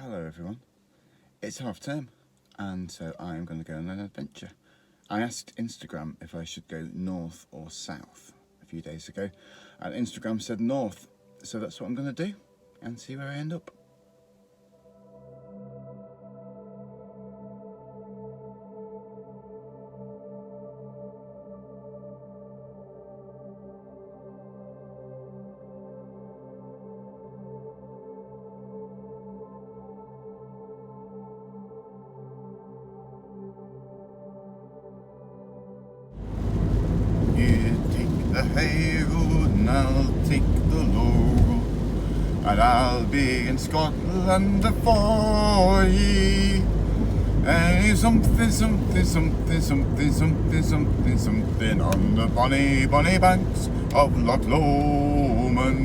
Hello everyone, it's half term and so I'm going to go on an adventure. I asked Instagram if I should go north or south a few days ago and Instagram said north, so that's what I'm going to do and see where I end up. The hay road and I'll take the low road, and I'll be in Scotland before ye. And something, something, something, something, something, something, something on the bonny, bonny banks of Loch Lomond.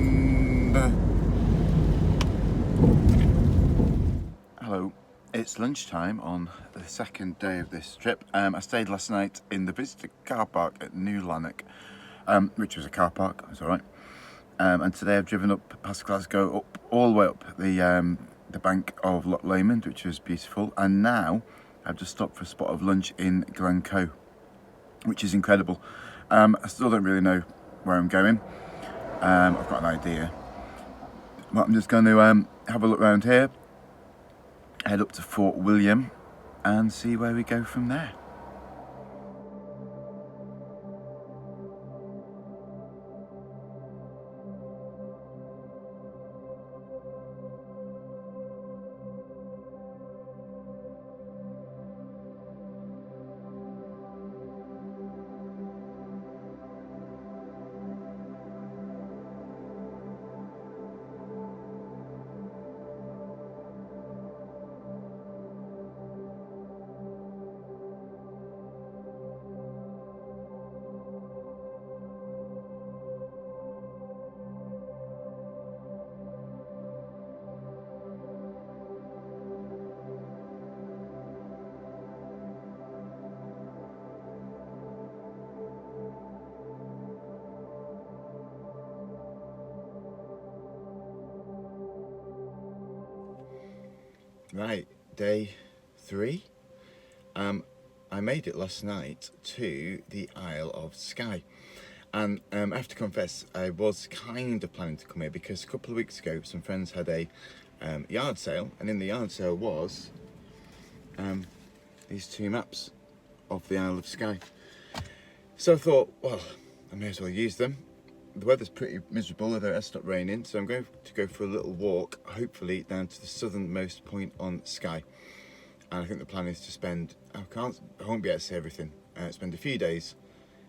Hello, it's lunchtime on the second day of this trip. I stayed last night in the visitor car park at New Lanark. Which was a car park, it's alright. And today I've driven up past Glasgow, up all the way up the bank of Loch Lomond, which was beautiful. And now I've just stopped for a spot of lunch in Glencoe, which is incredible. I still don't really know where I'm going. I've got an idea. But I'm just going to have a look around here, head up to Fort William and see where we go from there. Right, day 3. I made it last night to the Isle of Skye, and I have to confess I was kind of planning to come here because a couple of weeks ago some friends had a yard sale, and in the yard sale was these 2 maps of the Isle of Skye. So I thought, well, I may as well use them. The weather's pretty miserable, although it has stopped raining, so I'm going to go for a little walk, hopefully down to the southernmost point on Skye. And I think the plan is to spend, I won't be able to say everything, spend a few days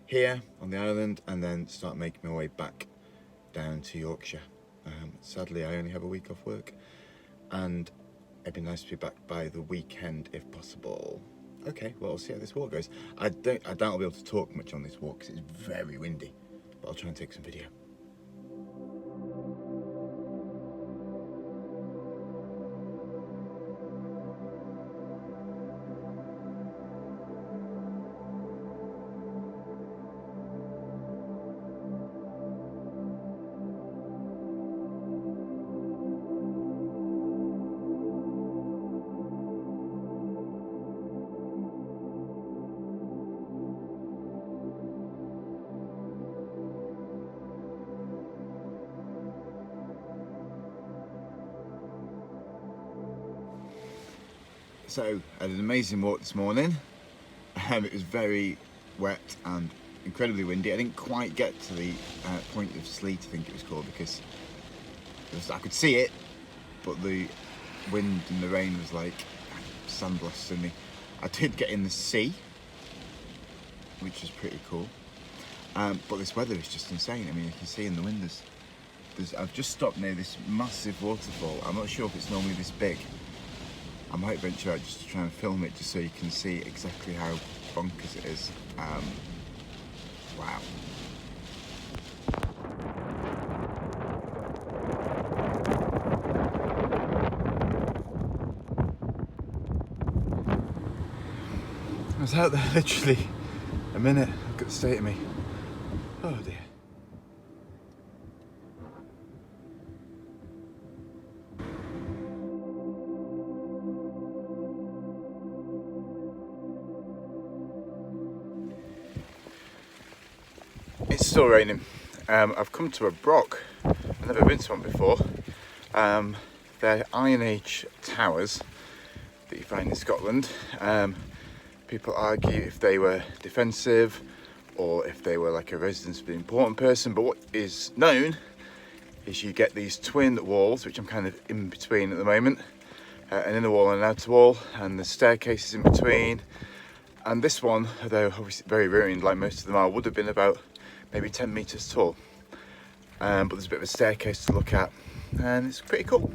here on the island and then start making my way back down to Yorkshire. Sadly, I only have a week off work, and it'd be nice to be back by the weekend if possible. Okay, well, we'll see how this walk goes. I doubt I'll be able to talk much on this walk because it's very windy. But I'll try and take some video. So I had an amazing walk this morning. It was very wet and incredibly windy. I didn't quite get to the point of Sleet, I think it was called, because I could see it, but the wind and the rain was like sandblasting me. I did get in the sea, which was pretty cool. But this weather is just insane. I mean, you can see in the wind I've just stopped near this massive waterfall. I'm not sure if it's normally this big. I might venture out just to try and film it just so you can see exactly how bonkers it is. Wow. I was out there literally a minute. Look at the state of me. Oh dear. still raining. I've come to a broch. I've never been to one before. They're Iron Age towers that you find in Scotland. People argue if they were defensive or if they were like a residence of the important person, but what is known is you get these twin walls, which I'm kind of in between at the moment, an inner wall and an outer wall, and the staircases in between. And this one, although obviously very ruined like most of them are, would have been about maybe 10 metres tall. But there's a bit of a staircase to look at, and it's pretty cool.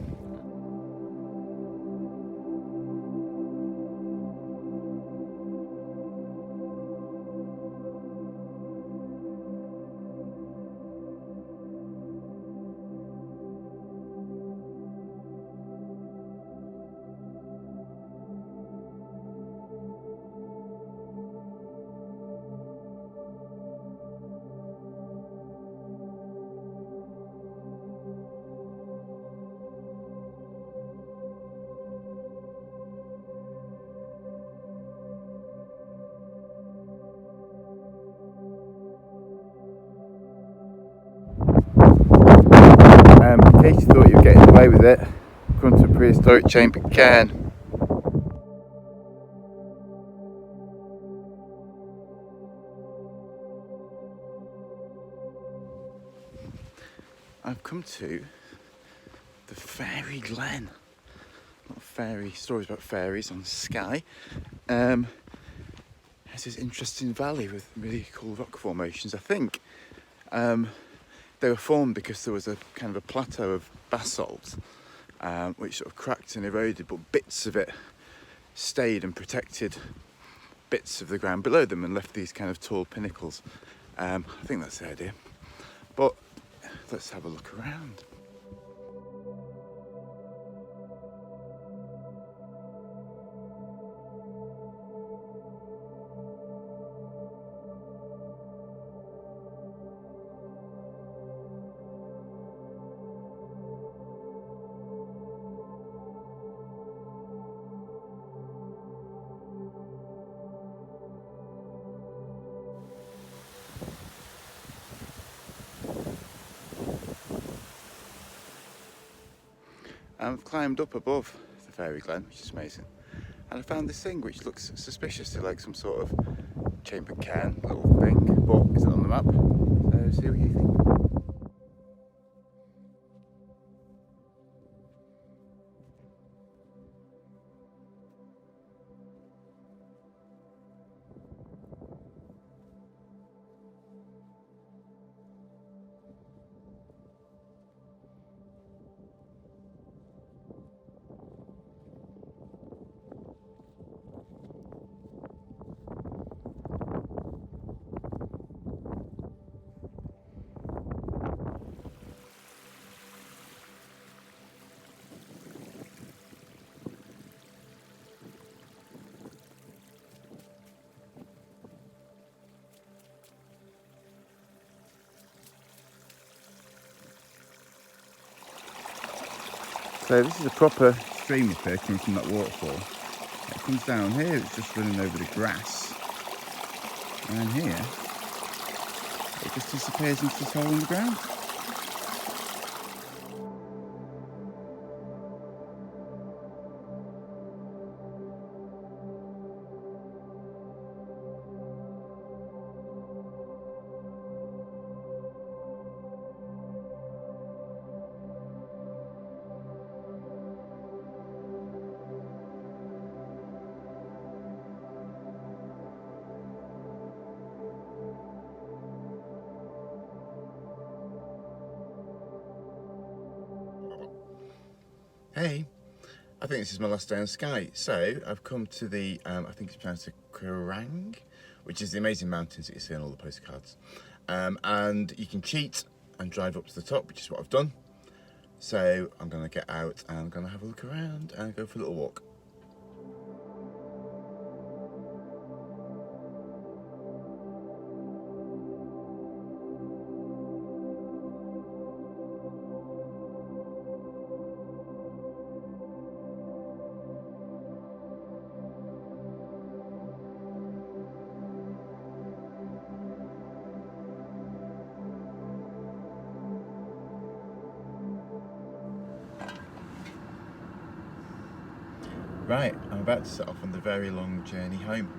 In case you thought you were getting away with it, come to a prehistoric chamber cairn. I've come to the Fairy Glen. Not fairy stories about fairies on Skye. There's this interesting valley with really cool rock formations. I think they were formed because there was a kind of a plateau of basalt which sort of cracked and eroded, but bits of it stayed and protected bits of the ground below them and left these kind of tall pinnacles. I think that's the idea. But let's have a look around. I've climbed up above the Fairy Glen, which is amazing, and I found this thing which looks suspiciously like some sort of chamber cairn little thing, but is it on the map? So see what you think. So this is a proper stream up here coming from that waterfall. It comes down here, it's just running over the grass. And then here, it just disappears into this hole in the ground. Hey, I think this is my last day on Skye. So I've come to the, I think it's pronounced Kerrang, which is the amazing mountains that you see on all the postcards. And you can cheat and drive up to the top, which is what I've done. So I'm going to get out and I'm going to have a look around and go for a little walk. Right, I'm about to set off on the very long journey home.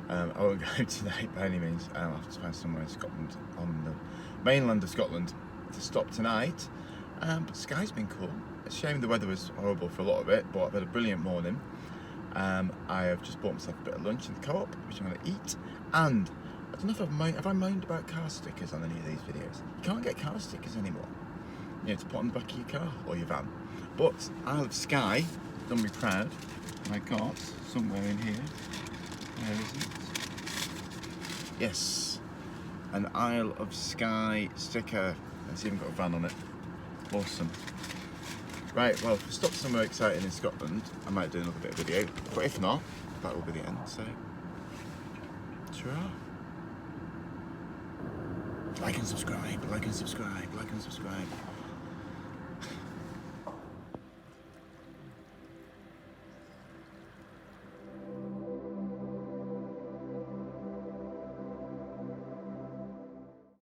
I won't go tonight by any means. I'll have to find somewhere in Scotland, on the mainland of Scotland, to stop tonight. But Skye's been cool. It's a shame the weather was horrible for a lot of it, but I've had a brilliant morning. I have just bought myself a bit of lunch in the co-op, which I'm going to eat. And I don't know if have I moaned about car stickers on any of these videos? You can't get car stickers anymore. You know, to put on the back of your car or your van. But Isle of Skye done me proud. I got somewhere in here. Where is it? Yes, an Isle of Skye sticker. It's even got a van on it. Awesome. Right, well, if I stop somewhere exciting in Scotland, I might do another bit of video. But if not, that will be the end. So, ta-ra. Like and subscribe, like and subscribe, like and subscribe.